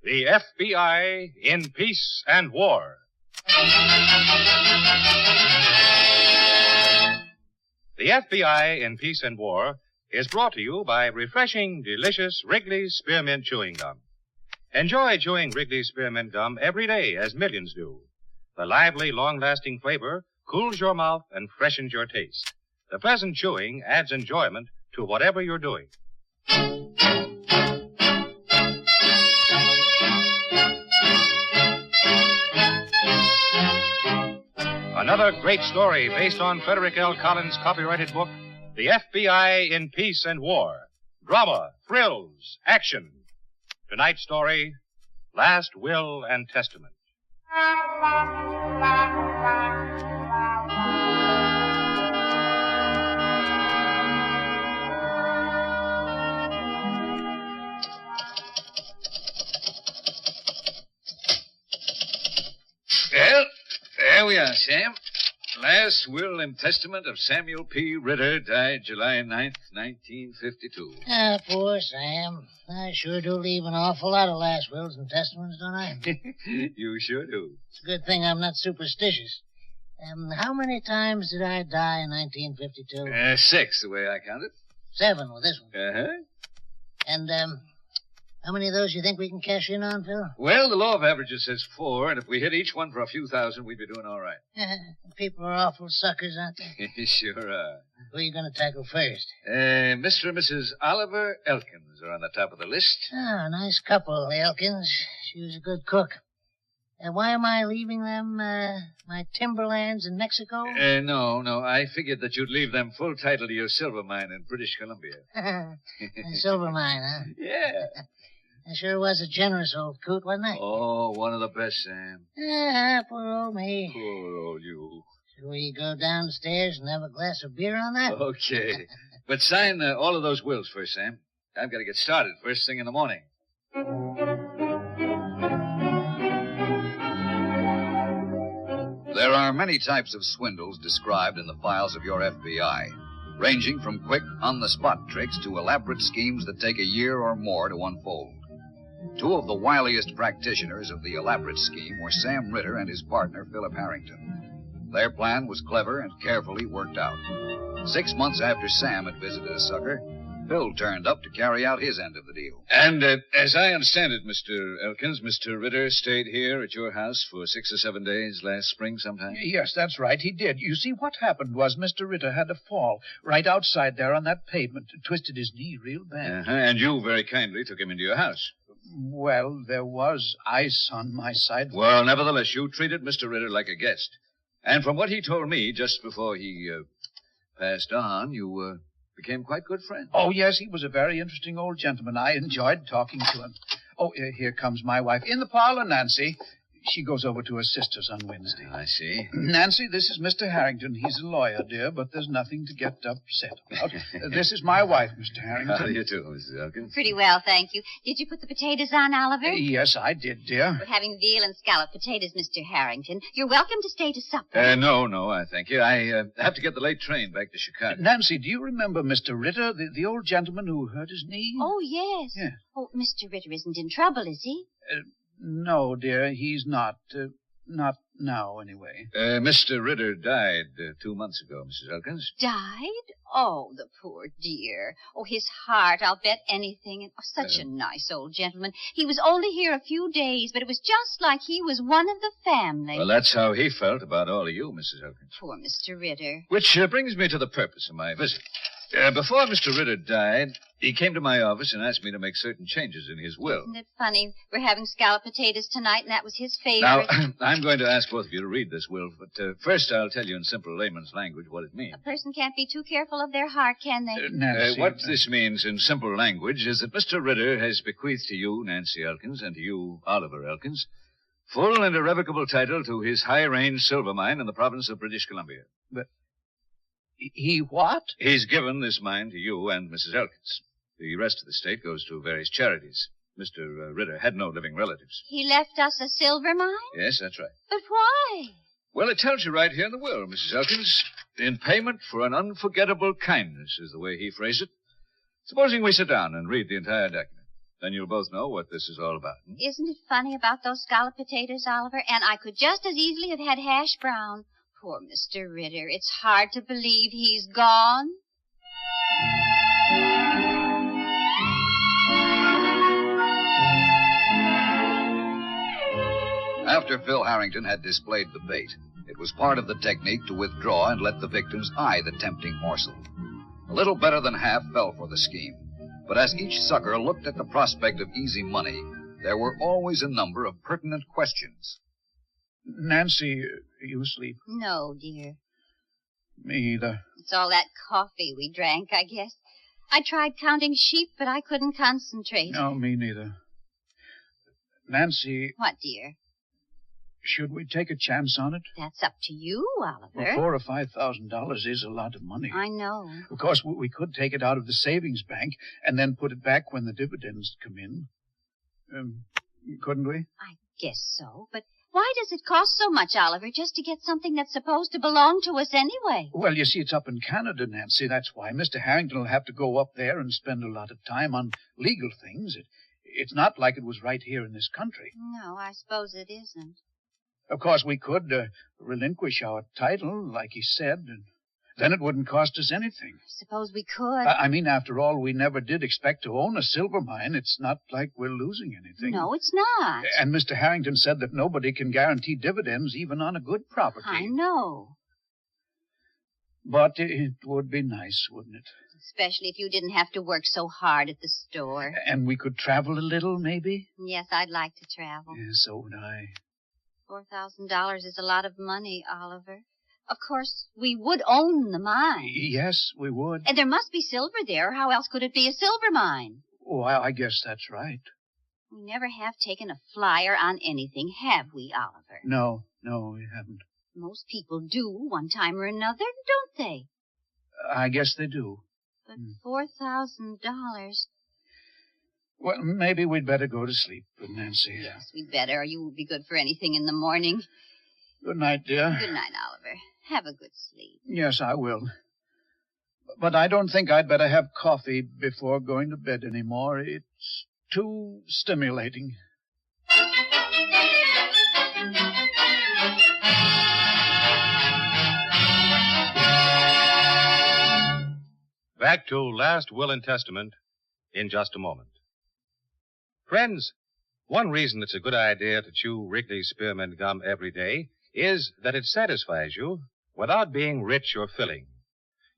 The FBI in Peace and War. The FBI in Peace and War is brought to you by refreshing, delicious Wrigley's Spearmint Chewing Gum. Enjoy chewing Wrigley's Spearmint Gum every day, as millions do. The lively, long-lasting flavor cools your mouth and freshens your taste. The pleasant chewing adds enjoyment to whatever you're doing. Another great story based on Frederick L. Collins' copyrighted book, The FBI in Peace and War. Drama, thrills, action. Tonight's story, Last Will and Testament. Well, there we are, Sam. Last will and testament of Samuel P. Ritter, died July 9th, 1952. Ah, poor Sam. I sure do leave an awful lot of last wills and testaments, don't I? You sure do. It's a good thing I'm not superstitious. How many times did I die in 1952? 6, the way I counted. 7 with this one. Uh-huh. And, how many of those you think we can cash in on, Phil? Well, the law of averages says 4, and if we hit each one for a few thousand, we'd be doing all right. People are awful suckers, aren't they? Sure are. Who are you going to tackle first? Mr. and Mrs. Oliver Elkins are on the top of the list. Ah, nice couple, the Elkins. She was a good cook. Why am I leaving them, my timberlands in Mexico? No. I figured that you'd leave them full title to your silver mine in British Columbia. A silver mine, huh? Yeah. That sure was a generous old coot, wasn't it? Oh, one of the best, Sam. Poor old me. Poor old you. Shall we go downstairs and have a glass of beer on that? Okay. But sign all of those wills first, Sam. I've got to get started first thing in the morning. There are many types of swindles described in the files of your FBI, ranging from quick, on-the-spot tricks to elaborate schemes that take a year or more to unfold. Two of the wiliest practitioners of the elaborate scheme were Sam Ritter and his partner, Philip Harrington. Their plan was clever and carefully worked out. 6 months after Sam had visited a sucker, Phil turned up to carry out his end of the deal. And as I understand it, Mr. Elkins, Mr. Ritter stayed here at your house for 6 or 7 days last spring sometime? Yes, that's right, he did. You see, what happened was Mr. Ritter had a fall right outside there on that pavement. Twisted his knee real bad. And you very kindly took him into your house. Well, there was ice on my side. Well, nevertheless, you treated Mr. Ritter like a guest. And from what he told me just before he passed on, you became quite good friends. Oh, yes, he was a very interesting old gentleman. I enjoyed talking to him. Oh, here comes my wife. In the parlor, Nancy. She goes over to her sister's on Wednesday. I see. Nancy, this is Mr. Harrington. He's a lawyer, dear, but there's nothing to get upset about. This is my wife, Mr. Harrington. How do you do, Mrs. Elkins? Pretty well, thank you. Did you put the potatoes on, Oliver? Yes, I did, dear. We're having veal and scallop potatoes, Mr. Harrington. You're welcome to stay to supper. No, I thank you. I have to get the late train back to Chicago. Nancy, do you remember Mr. Ritter, the old gentleman who hurt his knee? Oh, yes. Yeah. Oh, Mr. Ritter isn't in trouble, is he? No, dear, he's not. Not now, anyway. Mr. Ritter died 2 months ago, Mrs. Elkins. Died? Oh, the poor dear. Oh, his heart, I'll bet anything. And such a nice old gentleman. He was only here a few days, but it was just like he was one of the family. Well, that's how he felt about all of you, Mrs. Elkins. Poor Mr. Ritter. Which brings me to the purpose of my visit. Before Mr. Ritter died, he came to my office and asked me to make certain changes in his will. Isn't it funny? We're having scalloped potatoes tonight, and that was his favorite. Now, I'm going to ask both of you to read this will, but first I'll tell you in simple layman's language what it means. A person can't be too careful of their heart, can they? Nancy. What this means in simple language is that Mr. Ritter has bequeathed to you, Nancy Elkins, and to you, Oliver Elkins, full and irrevocable title to his high-range silver mine in the province of British Columbia. But he what? He's given this mine to you and Mrs. Elkins. The rest of the estate goes to various charities. Mr. Ritter had no living relatives. He left us a silver mine? Yes, that's right. But why? Well, it tells you right here in the will, Mrs. Elkins. In payment for an unforgettable kindness is the way he phrased it. Supposing we sit down and read the entire document. Then you'll both know what this is all about. Isn't it funny about those scalloped potatoes, Oliver? And I could just as easily have had hash brown. Poor Mr. Ritter. It's hard to believe he's gone. After Phil Harrington had displayed the bait, it was part of the technique to withdraw and let the victims eye the tempting morsel. A little better than half fell for the scheme. But as each sucker looked at the prospect of easy money, there were always a number of pertinent questions. Nancy, you asleep? No, dear. Me either. It's all that coffee we drank, I guess. I tried counting sheep, but I couldn't concentrate. No, me neither. Nancy, What, dear? should we take a chance on it? That's up to you, Oliver. Well, $4,000 or $5,000 is a lot of money. I know. Of course, we could take it out of the savings bank and then put it back when the dividends come in. Couldn't we? I guess so, but why does it cost so much, Oliver, just to get something that's supposed to belong to us anyway? Well, you see, it's up in Canada, Nancy. That's why. Mr. Harrington will have to go up there and spend a lot of time on legal things. It's not like it was right here in this country. No, I suppose it isn't. Of course, we could relinquish our title, like he said, and then it wouldn't cost us anything. Suppose we could. I mean, after all, we never did expect to own a silver mine. It's not like we're losing anything. No, it's not. And Mr. Harrington said that nobody can guarantee dividends even on a good property. I know. But it would be nice, wouldn't it? Especially if you didn't have to work so hard at the store. And we could travel a little, maybe? Yes, I'd like to travel. Yeah, so would I. $4,000 is a lot of money, Oliver. Of course, we would own the mine. Yes, we would. And there must be silver there, or how else could it be a silver mine? Oh, I guess that's right. We never have taken a flyer on anything, have we, Oliver? No, we haven't. Most people do, one time or another, don't they? I guess they do. But $4,000... Well, maybe we'd better go to sleep, Nancy. Yes, we'd better, or you won't be good for anything in the morning. Good night, dear. Good night, Oliver. Have a good sleep. Yes, I will. But I don't think I'd better have coffee before going to bed anymore. It's too stimulating. Back to Last Will and Testament in just a moment. Friends, one reason it's a good idea to chew Wrigley's Spearmint Gum every day is that it satisfies you without being rich or filling.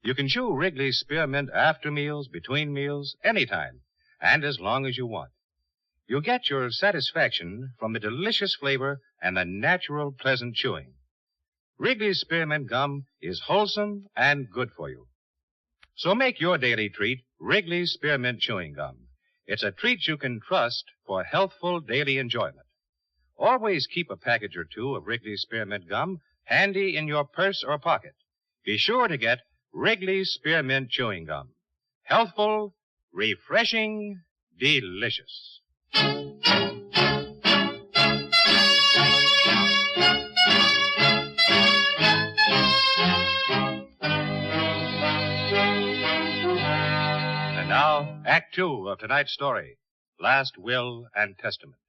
You can chew Wrigley's Spearmint after meals, between meals, anytime, and as long as you want. You get your satisfaction from the delicious flavor and the natural, pleasant chewing. Wrigley's Spearmint Gum is wholesome and good for you. So make your daily treat Wrigley's Spearmint Chewing Gum. It's a treat you can trust for healthful daily enjoyment. Always keep a package or two of Wrigley's Spearmint Gum handy in your purse or pocket. Be sure to get Wrigley's Spearmint Chewing Gum. Healthful, refreshing, delicious. And now, Act Two of tonight's story, Last Will and Testament.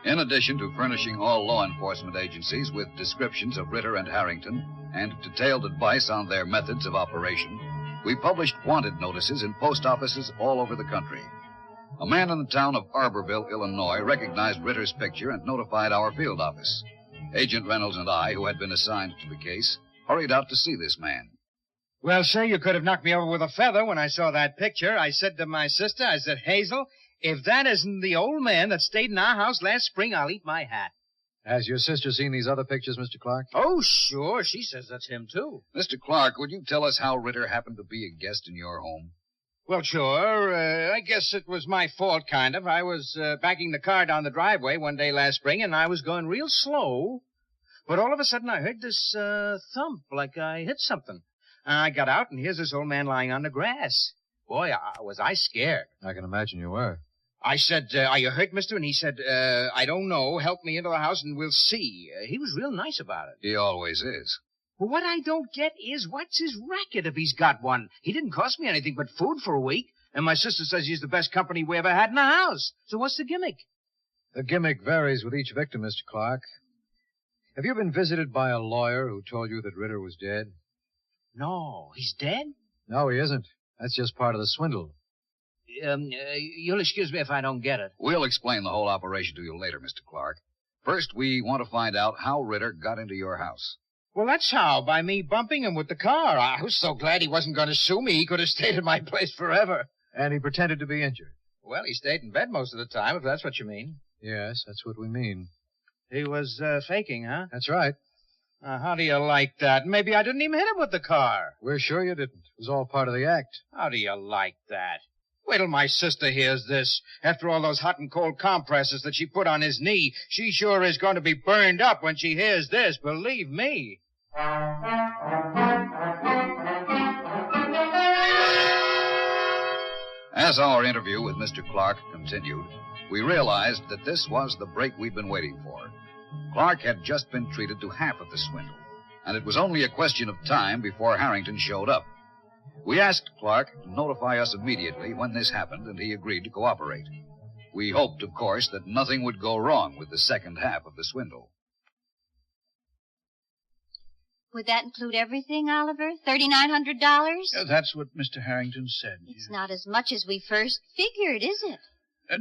In addition to furnishing all law enforcement agencies with descriptions of Ritter and Harrington and detailed advice on their methods of operation, we published wanted notices in post offices all over the country. A man in the town of Arborville, Illinois, recognized Ritter's picture and notified our field office. Agent Reynolds and I, who had been assigned to the case, hurried out to see this man. Well, sir, you could have knocked me over with a feather when I saw that picture. I said to my sister, Hazel, if that isn't the old man that stayed in our house last spring, I'll eat my hat. Has your sister seen these other pictures, Mr. Clark? Oh, sure. She says that's him, too. Mr. Clark, would you tell us how Ritter happened to be a guest in your home? Well, sure. I guess it was my fault, kind of. I was backing the car down the driveway one day last spring, and I was going real slow. But all of a sudden, I heard this thump, like I hit something. I got out, and here's this old man lying on the grass. Boy, was I scared. I can imagine you were. I said, are you hurt, mister? And he said, I don't know. Help me into the house and we'll see. He was real nice about it. He always is. Well, what I don't get is what's his racket if he's got one? He didn't cost me anything but food for a week, and my sister says he's the best company we ever had in the house. So what's the gimmick? The gimmick varies with each victim, Mr. Clark. Have you been visited by a lawyer who told you that Ritter was dead? No, he's dead? No, he isn't. That's just part of the swindle. You'll excuse me if I don't get it. We'll explain the whole operation to you later, Mr. Clark. First, we want to find out how Ritter got into your house. Well, that's how, by me bumping him with the car. I was so glad he wasn't going to sue me. He could have stayed at my place forever. And he pretended to be injured. Well, he stayed in bed most of the time, if that's what you mean. Yes, that's what we mean. He was faking, huh? That's right. How do you like that? Maybe I didn't even hit him with the car. We're sure you didn't. It was all part of the act. How do you like that? Wait till my sister hears this. After all those hot and cold compresses that she put on his knee, she sure is going to be burned up when she hears this, believe me. As our interview with Mr. Clark continued, we realized that this was the break we'd been waiting for. Clark had just been treated to half of the swindle, and it was only a question of time before Harrington showed up. We asked Clark to notify us immediately when this happened, and he agreed to cooperate. We hoped, of course, that nothing would go wrong with the second half of the swindle. Would that include everything, Oliver? $3,900? That's what Mr. Harrington said. It's not as much as we first figured, is it?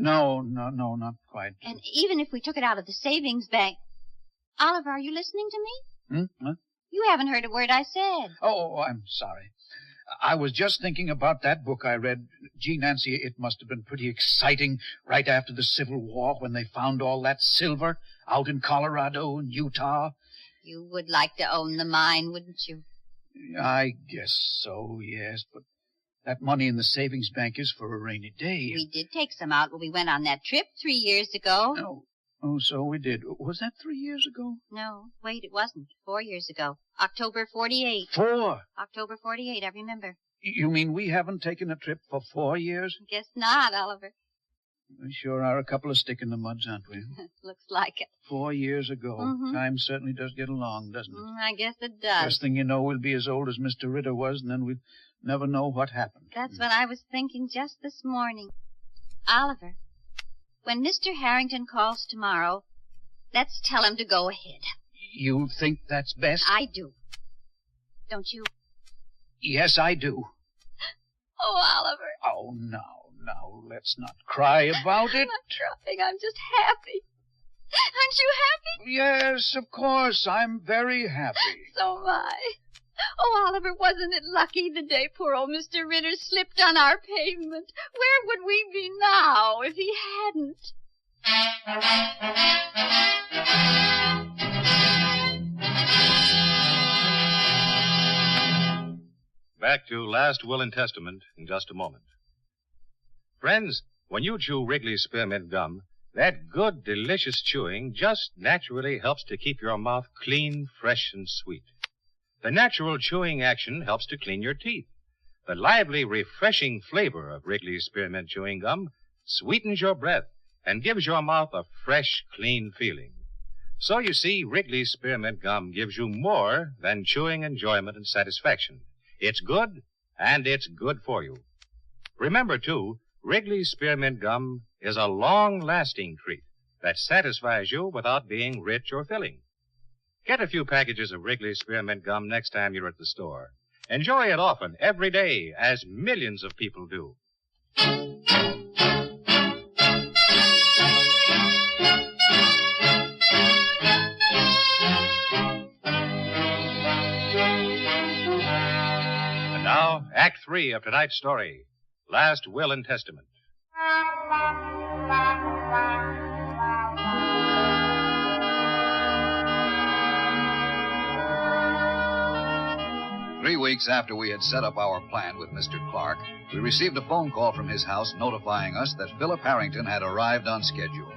No, not quite. And even if we took it out of the savings bank... Oliver, are you listening to me? Huh? You haven't heard a word I said. Oh, I'm sorry. I was just thinking about that book I read. Gee, Nancy, it must have been pretty exciting right after the Civil War when they found all that silver out in Colorado and Utah. You would like to own the mine, wouldn't you? I guess so, yes, but that money in the savings bank is for a rainy day. We did take some out when we went on that trip 3 years ago. Oh, so we did. Was that 3 years ago? No, wait, it wasn't. 4 years ago. October 48. 4? October 48, I remember. You mean we haven't taken a trip for 4 years? Guess not, Oliver. We sure are a couple of stick in the muds, aren't we? Looks like it. 4 years ago. Mm-hmm. Time certainly does get along, doesn't it? I guess it does. First thing you know, we'll be as old as Mr. Ritter was, and then we'll never know what happened. That's what I was thinking just this morning. Oliver, when Mr. Harrington calls tomorrow, let's tell him to go ahead. You think that's best? I do. Don't you? Yes, I do. Oh, Oliver. Oh, now, let's not cry about it. I'm not crying. I'm just happy. Aren't you happy? Yes, of course. I'm very happy. So am I. Oh, Oliver, wasn't it lucky the day poor old Mr. Ritter slipped on our pavement? Where would we be now if he hadn't? Back to Last Will and Testament in just a moment. Friends, when you chew Wrigley's Spearmint Gum, that good, delicious chewing just naturally helps to keep your mouth clean, fresh, and sweet. The natural chewing action helps to clean your teeth. The lively, refreshing flavor of Wrigley's Spearmint Chewing Gum sweetens your breath and gives your mouth a fresh, clean feeling. So you see, Wrigley's Spearmint Gum gives you more than chewing enjoyment and satisfaction. It's good, and it's good for you. Remember, too, Wrigley's Spearmint Gum is a long-lasting treat that satisfies you without being rich or filling. Get a few packages of Wrigley's Spearmint Gum next time you're at the store. Enjoy it often, every day, as millions of people do. And now, Act 3 of tonight's story, Last Will and Testament. 3 weeks after we had set up our plan with Mr. Clark, we received a phone call from his house notifying us that Philip Harrington had arrived on schedule.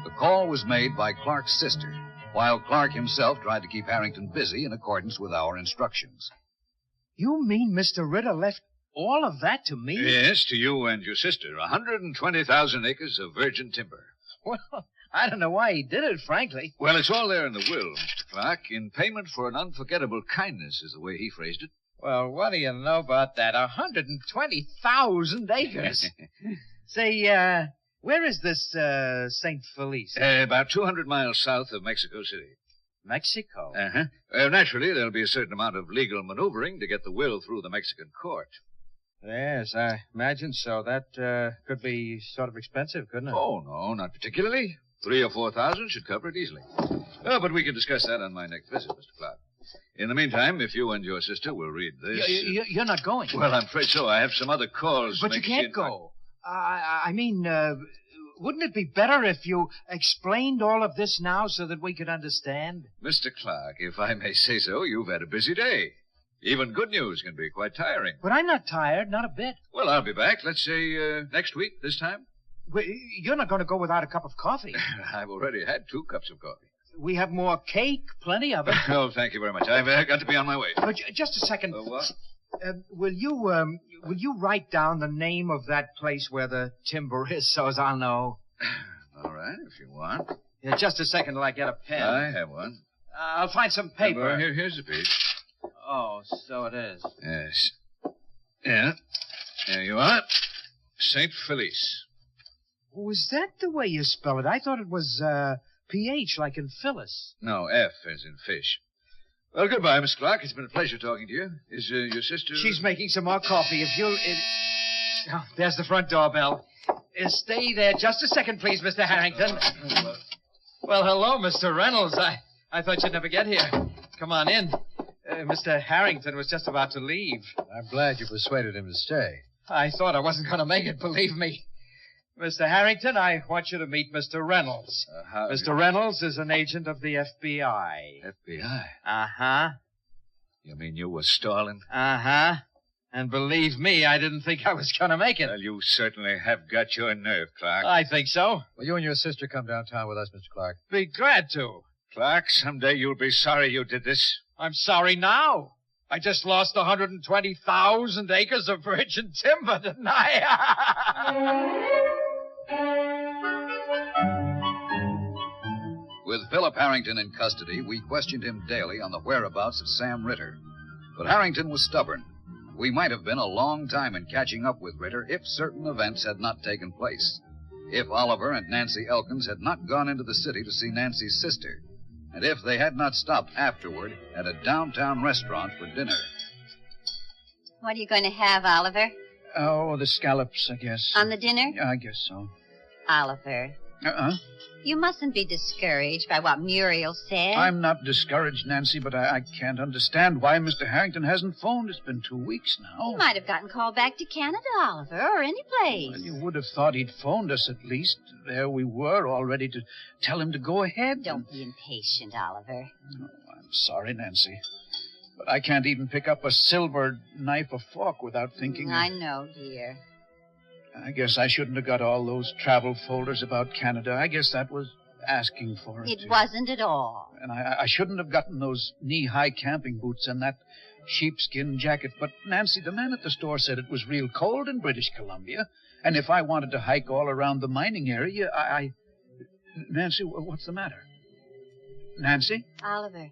The call was made by Clark's sister, while Clark himself tried to keep Harrington busy in accordance with our instructions. You mean Mr. Ritter left? All of that to me? Yes, to you and your sister. 120,000 acres of virgin timber. Well, I don't know why he did it, frankly. Well, it's all there in the will, Mr. Clark. In payment for an unforgettable kindness is the way he phrased it. Well, what do you know about that? 120,000 acres. Say, where is this St. Felice? About 200 miles south of Mexico City. Mexico? Uh-huh. Naturally, there'll be a certain amount of legal maneuvering to get the will through the Mexican court. Yes, I imagine so. That could be sort of expensive, couldn't it? Oh, no, not particularly. 3,000 or 4,000 should cover it easily. Oh, but we can discuss that on my next visit, Mr. Clark. In the meantime, if you and your sister will read this... You're not going. Well, I'm afraid so. I have some other calls. But you can't go. I mean, wouldn't it be better if you explained all of this now so that we could understand? Mr. Clark, if I may say so, you've had a busy day. Even good news can be quite tiring. But I'm not tired, not a bit. Well, I'll be back, let's say, next week, this time. You're not going to go without a cup of coffee. I've already had 2 cups of coffee. We have more cake, plenty of it. Oh, thank you very much. I've got to be on my way. But just a second. What? Will you write down the name of that place where the timber is so as I'll know? All right, if you want. Yeah, just a second till I get a pen. I have one. I'll find some paper. Here's a piece. Oh, so it is. Yes. Yeah. There you are. St. Felice. Oh, is that the way you spell it? I thought it was P-H like in Phyllis. No, F as in fish. Well, goodbye, Miss Clark. It's been a pleasure talking to you. Is your sister... She's making some more coffee. If you'll... Oh, there's the front doorbell. Stay there just a second, please, Mr. Harrington. Well, hello, Mr. Reynolds. I thought you'd never get here. Come on in. Mr. Harrington was just about to leave. I'm glad you persuaded him to stay. I thought I wasn't going to make it, believe me. Mr. Harrington, I want you to meet Mr. Reynolds. Mr. Reynolds is an agent of the FBI. FBI? Uh-huh. You mean you were stalling? Uh-huh. And believe me, I didn't think I was going to make it. Well, you certainly have got your nerve, Clark. I think so. Will you and your sister come downtown with us, Mr. Clark? Be glad to. Clark, someday you'll be sorry you did this. I'm sorry now. I just lost 120,000 acres of virgin timber, didn't I? With Philip Harrington in custody, we questioned him daily on the whereabouts of Sam Ritter. But Harrington was stubborn. We might have been a long time in catching up with Ritter if certain events had not taken place. If Oliver and Nancy Elkins had not gone into the city to see Nancy's sister. And if they had not stopped afterward at a downtown restaurant for dinner. What are you going to have, Oliver? Oh, the scallops, I guess. On the dinner? Yeah, I guess so. Oliver, you mustn't be discouraged by what Muriel said. I'm not discouraged, Nancy, but I can't understand why Mr. Harrington hasn't phoned. It's been 2 weeks now. He might have gotten called back to Canada, Oliver, or any place. Well, you would have thought he'd phoned us at least. There we were, all ready to tell him to go ahead. Don't be impatient, Oliver. Oh, I'm sorry, Nancy. But I can't even pick up a silver knife or fork without thinking... I know, dear. I guess I shouldn't have got all those travel folders about Canada. I guess that was asking for it. It wasn't at all. And I shouldn't have gotten those knee-high camping boots and that sheepskin jacket. But, Nancy, the man at the store said it was real cold in British Columbia. And if I wanted to hike all around the mining area, Nancy, what's the matter? Nancy? Oliver,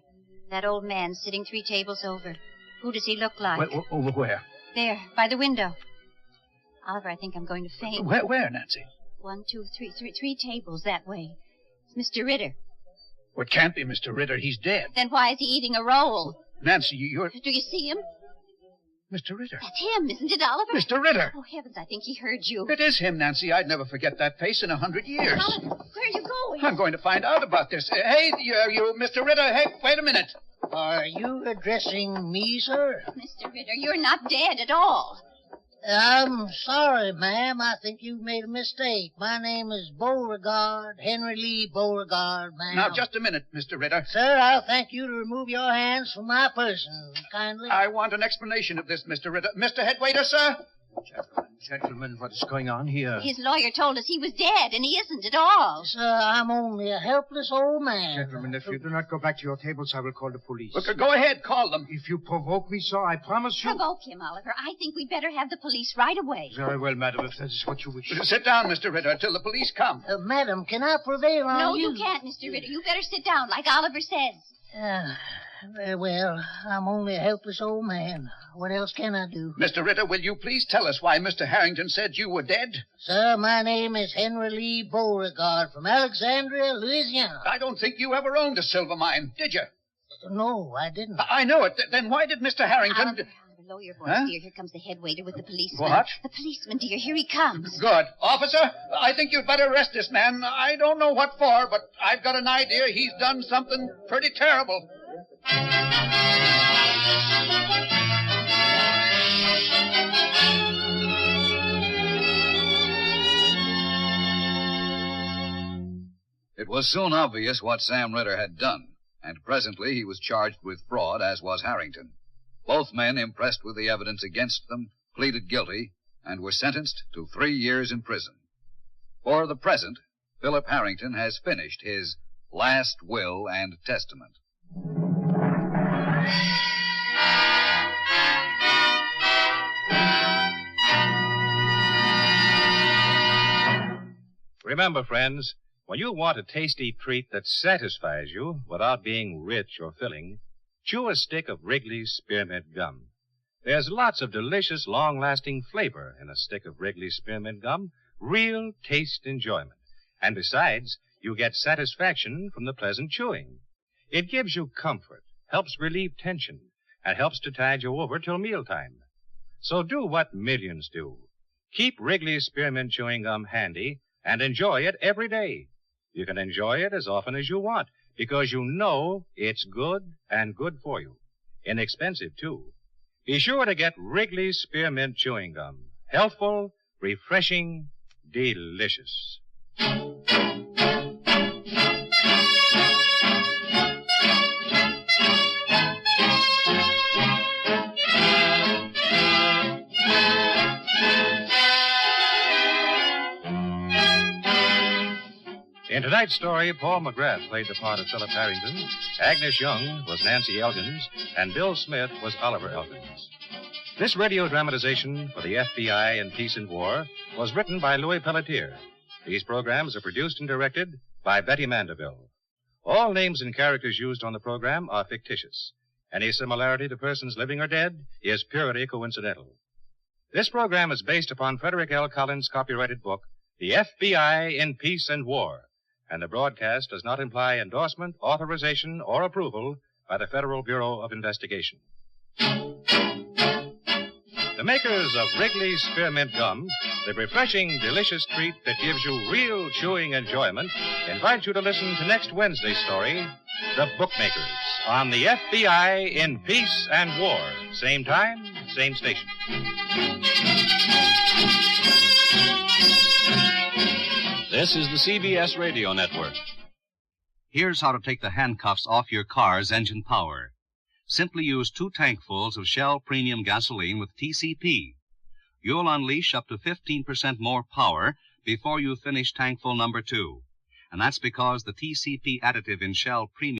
that old man sitting 3 tables over. Who does he look like? Over where? There, by the window. Oliver, I think I'm going to faint. Where, Nancy? 1, 2, 3, 3 tables that way. It's Mr. Ritter. Well, it can't be Mr. Ritter. He's dead. Then why is he eating a roll? Nancy, you're... Do you see him? Mr. Ritter. That's him, isn't it, Oliver? Mr. Ritter. Oh, heavens, I think he heard you. It is him, Nancy. I'd never forget that face in 100 years. Oliver, where are you going? I'm going to find out about this. Hey, you, Mr. Ritter. Hey, wait a minute. Are you addressing me, sir? Mr. Ritter, you're not dead at all. I'm sorry, ma'am. I think you've made a mistake. My name is Beauregard, Henry Lee Beauregard, ma'am. Now, just a minute, Mr. Ritter. Sir, I'll thank you to remove your hands from my person, kindly. I want an explanation of this, Mr. Ritter. Mr. Headwaiter, sir? Gentlemen. Gentlemen, what is going on here? His lawyer told us he was dead, and he isn't at all. Sir, I'm only a helpless old man. Gentlemen, if you do not go back to your tables, I will call the police. Look, go ahead, call them. If you provoke me, sir, I promise you... Provoke him, Oliver. I think we'd better have the police right away. Very well, madam, if that is what you wish. Sit down, Mr. Ritter, till the police come. Madam, can I prevail on No, you? you can't, Mr. Ritter. You better sit down, like Oliver says. Very well. I'm only a helpless old man. What else can I do? Mr. Ritter, will you please tell us why Mr. Harrington said you were dead? Sir, my name is Henry Lee Beauregard from Alexandria, Louisiana. I don't think you ever owned a silver mine, did you? No, I didn't. I know it. Then why did Mr. Harrington... Oliver, lawyer boy, Huh? dear, here comes the head waiter with the policeman. What? The policeman, dear, here he comes. Good. Officer, I think you'd better arrest this man. I don't know what for, but I've got an idea he's done something pretty terrible. It was soon obvious what Sam Ritter had done, and presently he was charged with fraud, as was Harrington. Both men, impressed with the evidence against them, pleaded guilty and were sentenced to 3 years in prison. For the present, Philip Harrington has finished his last will and testament. Remember, friends, when you want a tasty treat that satisfies you without being rich or filling, chew a stick of Wrigley's Spearmint Gum. There's lots of delicious, long-lasting flavor in a stick of Wrigley's Spearmint Gum, real taste enjoyment. And besides, you get satisfaction from the pleasant chewing. It gives you comfort, helps relieve tension, and helps to tide you over till mealtime. So do what millions do. Keep Wrigley's Spearmint Chewing Gum handy and enjoy it every day. You can enjoy it as often as you want because you know it's good and good for you. Inexpensive, too. Be sure to get Wrigley's Spearmint Chewing Gum. Healthful, refreshing, delicious. In tonight's story, Paul McGrath played the part of Philip Harrington, Agnes Young was Nancy Elkins, and Bill Smith was Oliver Elkins. This radio dramatization for the FBI in Peace and War was written by Louis Pelletier. These programs are produced and directed by Betty Mandeville. All names and characters used on the program are fictitious. Any similarity to persons living or dead is purely coincidental. This program is based upon Frederick L. Collins' copyrighted book, The FBI in Peace and War, and the broadcast does not imply endorsement, authorization, or approval by the Federal Bureau of Investigation. The makers of Wrigley's Spearmint Gum, the refreshing, delicious treat that gives you real chewing enjoyment, invite you to listen to next Wednesday's story, The Bookmakers, on the FBI in Peace and War. Same time, same station. This is the CBS Radio Network. Here's how to take the handcuffs off your car's engine power. Simply use 2 tankfuls of Shell Premium Gasoline with TCP. You'll unleash up to 15% more power before you finish tankful number 2. And that's because the TCP additive in Shell Premium